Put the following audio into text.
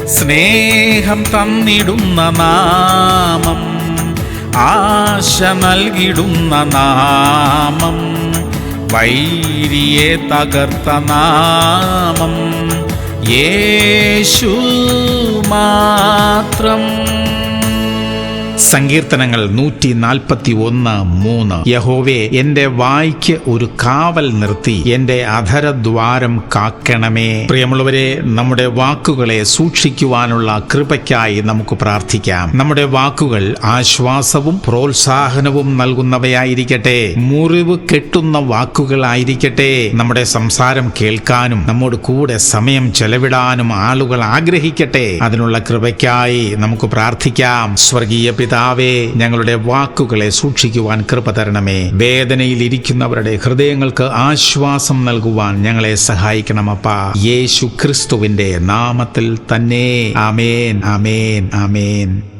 സ്നേഹം തന്നിടുന്ന നാമം, ആശ നൽകിടുന്ന നാമം, വൈരിയെ തകർത്ത നാമം യേശു മാത്രം. സങ്കീർത്തനങ്ങൾ 141:3. യഹോവേ, എന്റെ വായ്ക്ക് ഒരു കാവൽ നിർത്തി എന്റെ അധരദ്വാരം കാക്കണമേ. പ്രിയമുള്ളവരെ, നമ്മുടെ വാക്കുകളെ സൂക്ഷിക്കുവാനുള്ള കൃപയ്ക്കായി നമുക്ക് പ്രാർത്ഥിക്കാം. നമ്മുടെ വാക്കുകൾ ആശ്വാസവും പ്രോത്സാഹനവും നൽകുന്നവയായിരിക്കട്ടെ. മുറിവ് കെട്ടുന്ന വാക്കുകളായിരിക്കട്ടെ. നമ്മുടെ സംസാരം കേൾക്കാനും നമ്മോട് കൂടെ സമയം ചെലവിടാനും ആളുകൾ ആഗ്രഹിക്കട്ടെ. അതിനുള്ള കൃപയ്ക്കായി നമുക്ക് പ്രാർത്ഥിക്കാം. സ്വർഗീയ പിതാവേ, ഞങ്ങളുടെ വാക്കുകളെ സൂക്ഷിക്കുവാൻ കൃപ തരണമേ. വേദനയിലിരിക്കുന്നവരുടെ ഹൃദയങ്ങൾക്ക് ആശ്വാസം നൽകുവാൻ ഞങ്ങളെ സഹായിക്കണമപ്പാ. യേശു ക്രിസ്തുവിന്റെ നാമത്തിൽ തന്നെ. ആമേൻ, ആമേൻ, ആമേൻ.